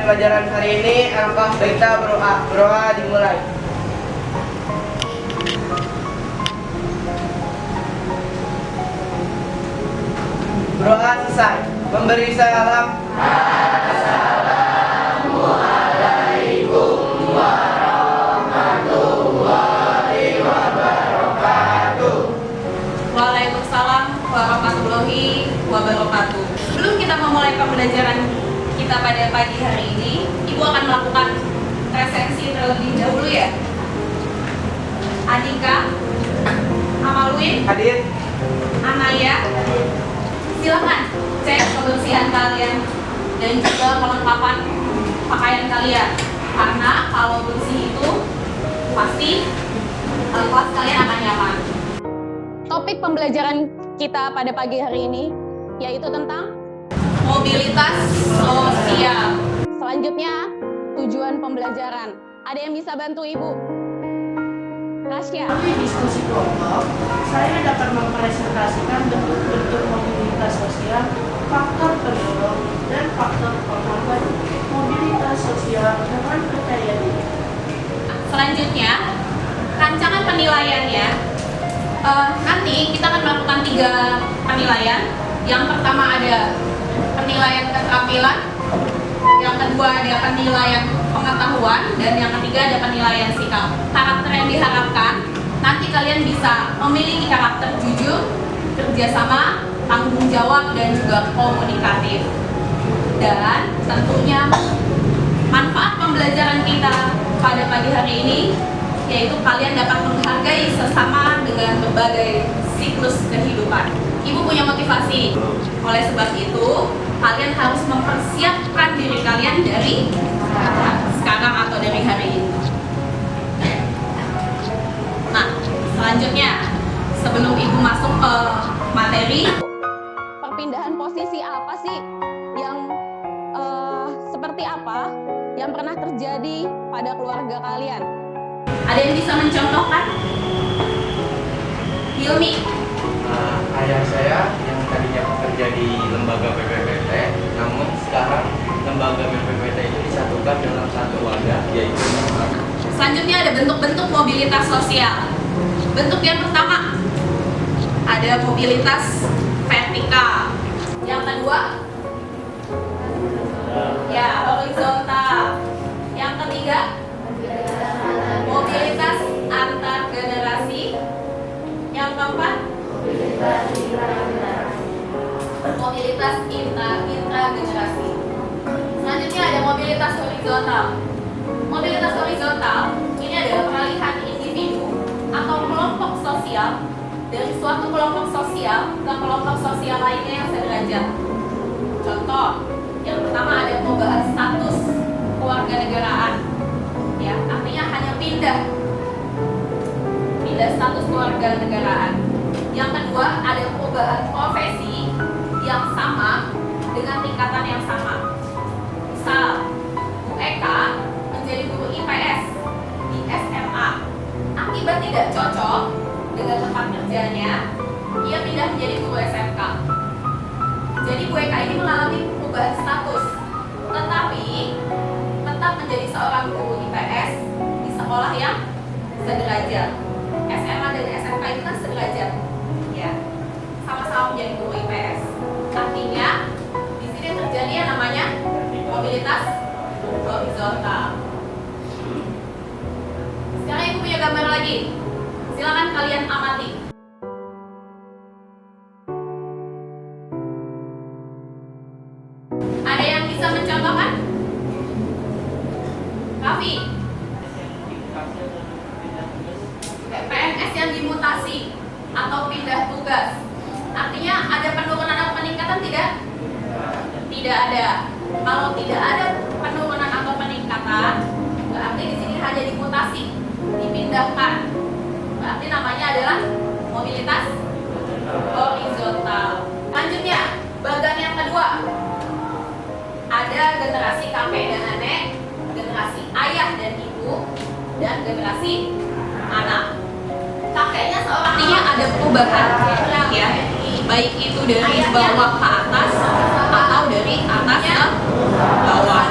pelajaran hari ini, alangkah baiknya berdoa. Berdoa dimulai. Berdoa selesai. Memberi salam. Assalamualaikum warahmatullahi wabarakatuh. Waalaikumsalam warahmatullahi wabarakatuh. Sebelum kita memulai pembelajaran kita pada pagi hari ini, Ibu akan melakukan resensi terlebih dahulu ya. Adika, Amalwin, Hadir. Anaya, silakan cek kebersihan kalian dan juga kelengkapan pakaian kalian. Karena kalau bersih itu pasti kelas kalian akan nyaman. Topik pembelajaran kita pada pagi hari ini yaitu tentang mobilitas sosial. Selanjutnya, tujuan pembelajaran. Ada yang bisa bantu Ibu? Rasya. Melalui diskusi kelompok, saya dapat mempresentasikan bentuk-bentuk mobilitas sosial, faktor pendorong, dan faktor penghambat mobilitas sosial dengan percaya diri. Selanjutnya, rancangan penilaiannya. Nanti kita akan melakukan 3 penilaian. Yang pertama ada penilaian keterampilan, yang kedua ada penilaian pengetahuan, dan yang ketiga ada penilaian sikap. Karakter yang diharapkan, nanti kalian bisa memiliki karakter jujur, kerjasama, tanggung jawab, dan juga komunikatif. Dan tentunya manfaat pembelajaran kita pada pagi hari ini yaitu kalian dapat menghargai sesama dengan berbagai siklus kehidupan. Ibu punya motivasi. Oleh sebab itu, kalian harus mempersiapkan diri kalian dari sekarang atau dari hari ini. Nah, selanjutnya, sebelum Ibu masuk ke materi, perpindahan posisi apa sih yang seperti apa yang pernah terjadi pada keluarga kalian? Ada yang bisa mencontohkan? Hilmi. Ayah saya yang tadinya bekerja di lembaga BPPT, namun sekarang lembaga BPPT itu disatukan dalam satu wadah, yaitu. Selanjutnya ada bentuk-bentuk mobilitas sosial. Bentuk yang pertama ada mobilitas vertikal. Yang kedua ya horizontal. Yang ketiga mobilitas antar generasi. Yang keempat mobilitas intragenerasi. Selanjutnya ada mobilitas horizontal. Mobilitas horizontal ini adalah peralihan individu atau kelompok sosial dari suatu kelompok sosial ke kelompok sosial lainnya yang sederajat. Contoh, yang pertama ada perubahan status kewarganegaraan. Ya, artinya hanya pindah status kewarganegaraan. Yang kedua ada perubahan profesi yang sama dengan tingkatan yang sama. Misal, Bu Eka menjadi guru IPS di SMA. Akibat tidak cocok dengan tempat kerjanya, ia pindah menjadi guru SMK. Jadi Bu Eka ini mengalami perubahan status, tetapi tetap menjadi seorang guru IPS di sekolah yang sederajat. SMA dan SMK itu kan sederajat, ya, sama-sama menjadi guru IPS. Artinya di sini terjadi yang namanya mobilitas horizontal. Sekarang Ibu punya gambar lagi. Silakan kalian amati. Ada yang bisa mencontohkan? Raffi. PNS yang dimutasi atau pindah tugas. Artinya ada penurunan atau peningkatan tidak? Tidak ada. Kalau tidak ada penurunan atau peningkatan, berarti di sini hanya dimutasi, dipindahkan. Berarti namanya adalah mobilitas horizontal. Selanjutnya, bagian yang kedua. Ada generasi kakek dan nenek, generasi ayah dan ibu, dan generasi anak. Kakeknya seorang artinya ada perubahan, ya, baik itu dari bawah ke atas atau dari atas ke bawah.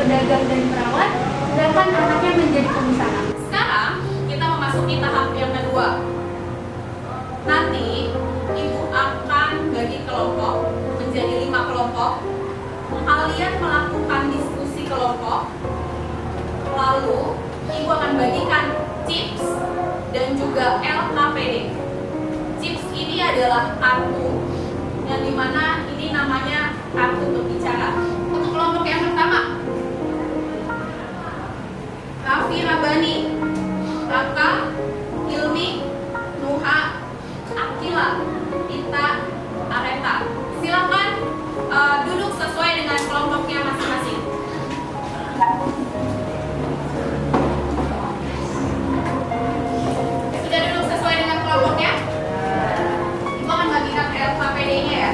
pedagang dan perawat, sedangkan anaknya menjadi pengusaha. Sekarang kita memasuki tahap yang kedua. Nanti ibu akan bagi kelompok menjadi 5 kelompok. Kalian melakukan diskusi kelompok. Lalu ibu akan bagikan chips dan juga LKPD. Chips ini adalah kartu yang dimana ini namanya kartu berbicara. Untuk kelompok yang pertama, Raffi Rabbani, Raka, Ilmi, Nuha, Akila, Ita, Areta. Silakan duduk sesuai dengan kelompoknya masing-masing. Sudah duduk sesuai dengan kelompoknya? Ibu akan bagikan LKPD-nya ya.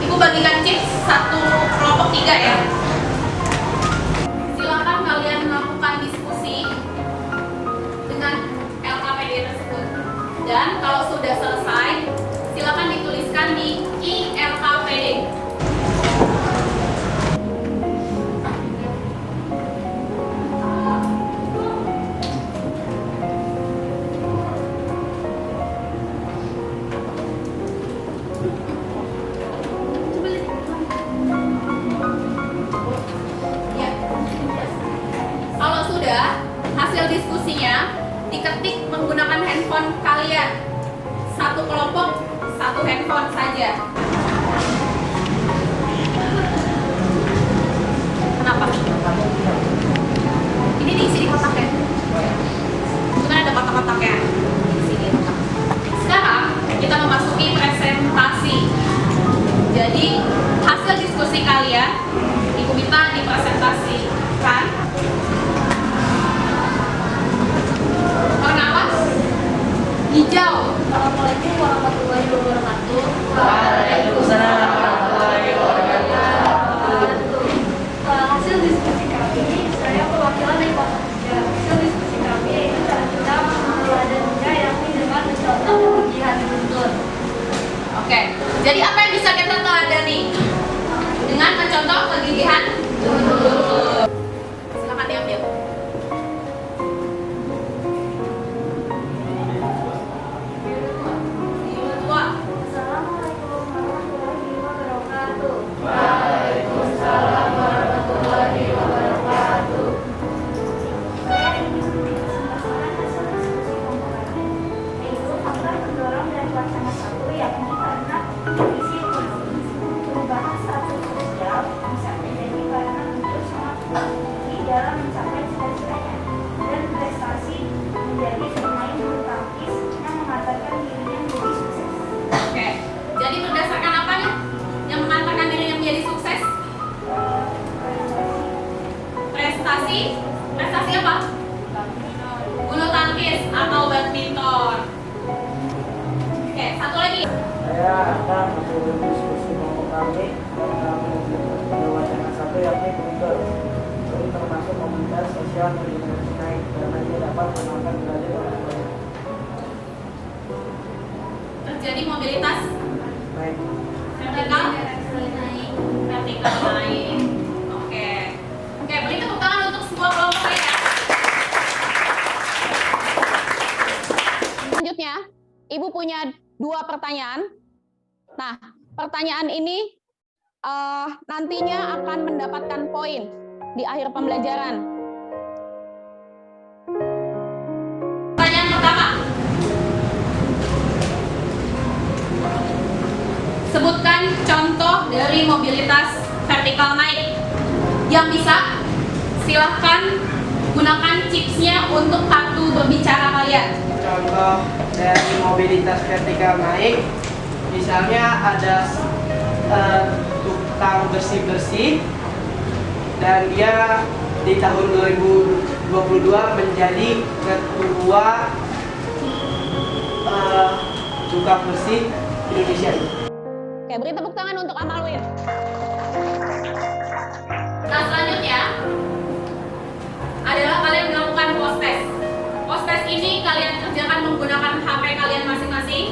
Ibu bagikan chips satu kelompok 3 ya. Silakan kalian melakukan diskusi dengan LKPD tersebut. Dan kalau sudah selesai, silakan dituliskan di ILKPD. Ya. Kalau sudah, hasil diskusinya diketik menggunakan handphone kalian. Satu kelompok, satu handphone saja. Kenapa? Ini diisi di kotak ya? Itu kan ada kotak-kotaknya. Diisi di kotak. Sekarang kita memasuki presentasi. Jadi hasil diskusi kalian, ibu minta dipresentasikan. Warna apa? Hijau. Assalamualaikum warahmatullahi wabarakatuh. Waalaikumsalam warahmatullahi wabarakatuh. Hasil diskusi kami, saya perwakilan dari Kota Tiga. Hasil diskusi kami yaitu cara kita meneladaninya yakni dengan mencontoh kegigihan menuntun. Oke, jadi apa yang bisa kita teladani? Dengan mencontoh kegigihan menuntun. Silakan diambil. Assalamualaikum warahmatullahi wabarakatuh. Waalaikumsalam warahmatullahi wabarakatuh. Saya ingin menjelaskan hasil diskusi kelompok kami, yaitu faktor pendorong dari wacana 1 yakni karena kondisi ekonomi, perubahan status sosial bisa terjadi karena muncul semangat tinggi dalam mencapai cita-citanya, dan prestasi menjadi pemain bulu tangkis yang mengatakan dirinya menjadi sukses. Oke, jadi berdasarkan apa nih yang mengatakan dirinya menjadi sukses? Prestasi, prestasi apa? Bulu tangkis atau badminton. Oke, satu lagi. Saya akan berdiskusi kelompok kami dan kami pada wacana 1 yakni Google. Jadi termasuk komunitas sosial yang naik karena dia dapat menambah derajat orang lain. Terjadi mobilitas Baik. vertikal naik. Oke. Oke, beri tepuk tangan untuk semua kelompok ya. Selanjutnya, Ibu punya 2 pertanyaan. Nah, pertanyaan ini nantinya akan mendapatkan poin di akhir pembelajaran. Pertanyaan pertama. Sebutkan contoh dari mobilitas vertikal naik. Yang bisa, silahkan gunakan chipsnya untuk kartu berbicara kalian. Contoh dari mobilitas vertikal naik, misalnya ada tukang bersih-bersih dan dia di tahun 2022 menjadi ketua tukang bersih Indonesia ini. Oke, beri tepuk tangan untuk Amalwin. Nah, selanjutnya adalah kalian melakukan post test. Post test ini kalian kerjakan menggunakan HP kalian masing-masing.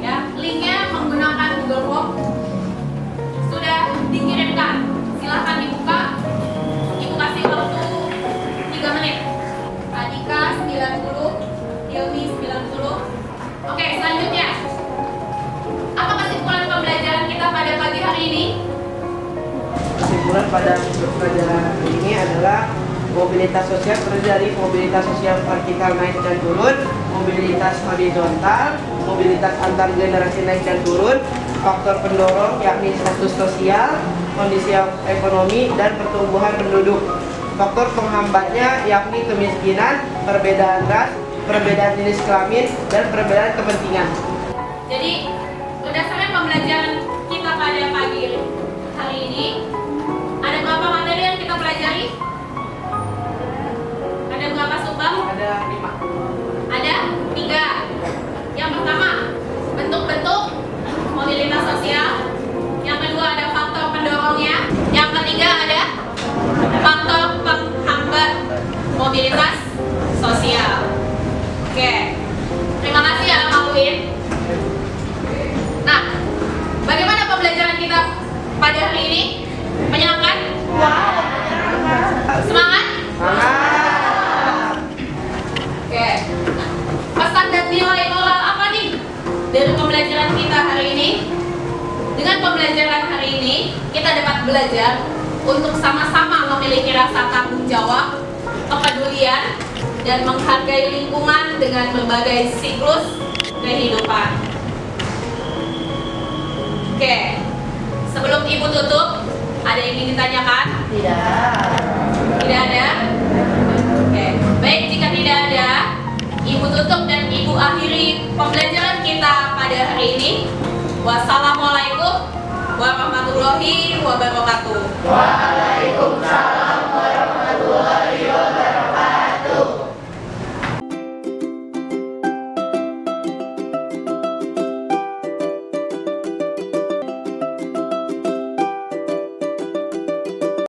Ya, linknya menggunakan Google Form. Sudah dikirimkan. Silahkan dibuka pada pelajaran ini adalah mobilitas sosial terdiri dari mobilitas sosial vertikal naik dan turun, mobilitas horizontal, mobilitas antar generasi naik dan turun, faktor pendorong yakni status sosial, kondisi ekonomi, dan pertumbuhan penduduk. Faktor penghambatnya yakni kemiskinan, perbedaan ras, perbedaan jenis kelamin, dan perbedaan kepentingan. Jadi, berdasarkan pembelajaran kita pada pagi hari ini, ada berapa materi yang kita pelajari? Ada berapa subbab? Ada 5. Ada 3. Yang pertama, bentuk-bentuk mobilitas sosial. Yang kedua, ada faktor pendorongnya. Yang ketiga, ada faktor penghambat mobilitas sosial. Oke, terima kasih ya Pak Win. Nah, bagaimana pembelajaran kita pada hari ini? Menyenangkan? Semangat? Oke. Pesan dan nilai moral apa nih dari pembelajaran kita hari ini? Dengan pembelajaran hari ini, kita dapat belajar untuk sama-sama memiliki rasa tanggung jawab, kepedulian, dan menghargai lingkungan dengan berbagai siklus kehidupan. Oke, sebelum Ibu tutup, ada yang ingin ditanyakan? Tidak ada? Oke, baik, jika tidak ada, Ibu tutup dan Ibu akhiri pembelajaran kita pada hari ini. Wassalamualaikum warahmatullahi wabarakatuh.